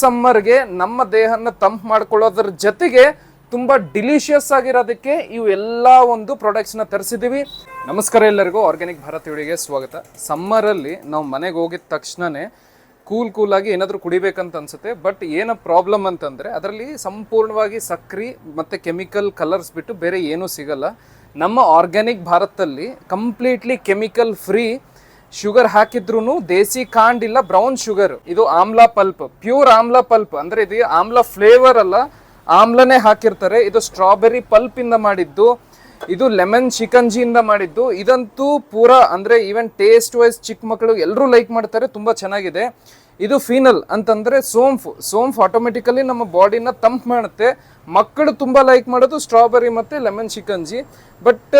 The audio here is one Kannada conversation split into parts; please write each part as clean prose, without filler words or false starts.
ಸಮ್ಮರ್ಗೆ ನಮ್ಮ ದೇಹನ ತಂಪು ಮಾಡ್ಕೊಳ್ಳೋದ್ರ ಜೊತೆಗೆ ತುಂಬಾ ಡಿಲಿಷಿಯಸ್ ಆಗಿರೋದಕ್ಕೆ ಇವು ಎಲ್ಲ ಒಂದು ಪ್ರಾಡಕ್ಟ್ಸ್ ನ ತರಿಸಿದೀವಿ. ನಮಸ್ಕಾರ ಎಲ್ಲರಿಗೂ, ಆರ್ಗ್ಯಾನಿಕ್ ಭಾರತ್ ವಿಡಿಯೋಗೆ ಸ್ವಾಗತ. ಸಮ್ಮರ್ ಅಲ್ಲಿ ನಾವು ಮನೆಗೆ ಹೋಗಿದ ತಕ್ಷಣನೇ ಕೂಲ್ ಆಗಿ ಏನಾದರೂ ಕುಡಿಬೇಕಂತ ಅನ್ಸುತ್ತೆ. ಬಟ್ ಏನು ಪ್ರಾಬ್ಲಮ್ ಅಂತಂದ್ರೆ ಅದರಲ್ಲಿ ಸಂಪೂರ್ಣವಾಗಿ ಸಕ್ರಿ ಮತ್ತೆ ಕೆಮಿಕಲ್ ಕಲರ್ಸ್ ಬಿಟ್ಟು ಬೇರೆ ಏನೂ ಸಿಗಲ್ಲ. ನಮ್ಮ ಆರ್ಗ್ಯಾನಿಕ್ ಭಾರತಲ್ಲಿ ಕಂಪ್ಲೀಟ್ಲಿ ಕೆಮಿಕಲ್ ಫ್ರೀ, ಶುಗರ್ ಹಾಕಿದ್ರು ದೇಸಿ ಕಾಂಡ್ ಇಲ್ಲ, ಬ್ರೌನ್ ಶುಗರ್. ಇದು amla pulp, pure amla pulp. ಅಂದ್ರೆ ಇದು ಆಮ್ಲಾ ಫ್ಲೇವರ್ ಅಲ್ಲ, ಆಮ್ಲನೇ ಹಾಕಿರ್ತಾರೆ. ಇದು ಸ್ಟ್ರಾಬೆರಿ ಪಲ್ಪ್ ಇಂದ ಮಾಡಿದ್ದು, ಇದು ಲೆಮನ್ ಶಿಕಂಜಿಯಿಂದ ಮಾಡಿದ್ದು. ಇದಂತೂ ಪೂರಾ ಅಂದ್ರೆ ಈವನ್ ಟೇಸ್ಟ್ ವೈಸ್ ಚಿಕ್ಕ ಮಕ್ಕಳು ಎಲ್ಲರೂ ಲೈಕ್ ಮಾಡ್ತಾರೆ, ತುಂಬಾ ಚೆನ್ನಾಗಿದೆ. ಇದು ಫೀನಲ್ ಅಂತಂದ್ರೆ ಸೋಂಫ್ ಆಟೋಮೆಟಿಕಲಿ ನಮ್ಮ ಬಾಡಿನ ತಂಪು ಮಾಡುತ್ತೆ. ಮಕ್ಕಳು ತುಂಬಾ ಲೈಕ್ ಮಾಡೋದು ಸ್ಟ್ರಾಬೆರಿ ಮತ್ತೆ ಲೆಮನ್ ಶಿಕಂಜಿ. ಬಟ್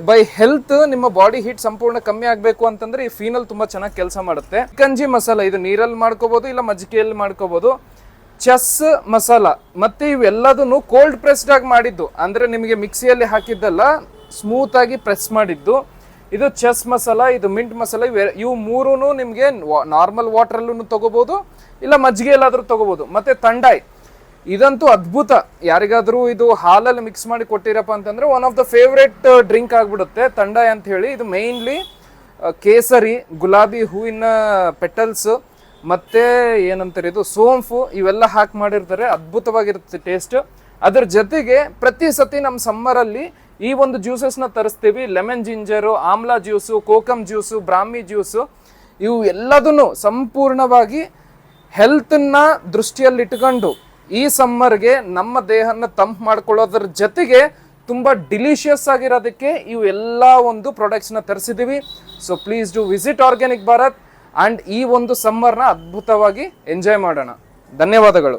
ಬೈ ಹೆಲ್ತ್ ನಿಮ್ಮ ಬಾಡಿ ಹೀಟ್ ಸಂಪೂರ್ಣ ಕಮ್ಮಿ ಆಗಬೇಕು ಅಂತಂದ್ರೆ ಈ ಫೀನಲ್ ತುಂಬಾ ಚೆನ್ನಾಗಿ ಕೆಲಸ ಮಾಡುತ್ತೆ. ಶಿಕಂಜಿ ಮಸಾಲ ಇದು ನೀರಲ್ಲಿ ಮಾಡ್ಕೋಬಹುದು ಇಲ್ಲ ಮಜ್ಜಿಗೆಯಲ್ಲಿ ಮಾಡ್ಕೋಬಹುದು. ಚೆಸ್ ಮಸಾಲ ಮತ್ತೆ ಇವೆಲ್ಲದನ್ನು ಕೋಲ್ಡ್ ಪ್ರೆಸ್ಡ್ ಆಗಿ ಮಾಡಿದ್ದು, ಅಂದ್ರೆ ನಿಮಗೆ ಮಿಕ್ಸಿಯಲ್ಲಿ ಹಾಕಿದ್ದಲ್ಲ, ಸ್ಮೂತ್ ಆಗಿ ಪ್ರೆಸ್ ಮಾಡಿದ್ದು. ಇದು ಚೆಸ್ ಮಸಾಲ, ಇದು ಮಿಂಟ್ ಮಸಾಲ. ಇವು ಮೂರೂ ನಿಮಗೆ ನಾರ್ಮಲ್ ವಾಟರ್ ಅಲ್ಲೂ ತಗೋಬಹುದು ಇಲ್ಲ ಮಜ್ಜಿಗೆ ಎಲ್ಲಾದ್ರೂ ತಗೋಬಹುದು. ಮತ್ತೆ ತಂಡಾಯ್, ಇದಂತೂ ಅದ್ಭುತ. ಯಾರಿಗಾದ್ರೂ ಇದು ಹಾಲಲ್ಲಿ ಮಿಕ್ಸ್ ಮಾಡಿ ಕೊಟ್ಟಿರಪ್ಪ ಅಂತಂದ್ರೆ one of the favourite drink ಆಗ್ಬಿಡುತ್ತೆ ತಂಡಾಯ್ ಅಂತ ಹೇಳಿ. ಇದು ಮೇನ್ಲಿ ಕೇಸರಿ, ಗುಲಾಬಿ ಹೂವಿನ ಪೆಟಲ್ಸ್ ಮತ್ತೆ ಏನಂತಾರೆ ಇದು ಸೋಂಫು, ಇವೆಲ್ಲ ಹಾಕಿ ಮಾಡಿರ್ತಾರೆ. ಅದ್ಭುತವಾಗಿರುತ್ತೆ ಟೇಸ್ಟ್. ಅದ್ರ ಜೊತೆಗೆ ಪ್ರತಿ ಸತಿ ನಮ್ಮ ಸಮ್ಮರಲ್ಲಿ ಈ ಒಂದು ಜ್ಯೂಸಸ್ನ ತರಿಸ್ತೀವಿ. Lemon ginger, amla juice, kokum juice, brahmi juice, ಇವು ಎಲ್ಲದನ್ನು ಸಂಪೂರ್ಣವಾಗಿ ಹೆಲ್ತನ್ನ ದೃಷ್ಟಿಯಲ್ಲಿಟ್ಕೊಂಡು ಈ ಸಮ್ಮರ್ಗೆ ನಮ್ಮ ದೇಹನ ತಂಪು ಮಾಡ್ಕೊಳ್ಳೋದ್ರ ಜೊತೆಗೆ ತುಂಬಾ ಡಿಲಿಷಿಯಸ್ ಆಗಿರೋದಕ್ಕೆ ಇವು ಎಲ್ಲ ಒಂದು ಪ್ರಾಡಕ್ಟ್ಸ್ನ ತರಿಸಿದೀವಿ. So please do visit organic Bharat and ಈ ಒಂದು ಸಮ್ಮರ್ನ ಅದ್ಭುತವಾಗಿ ಎಂಜಾಯ್ ಮಾಡೋಣ. ಧನ್ಯವಾದಗಳು.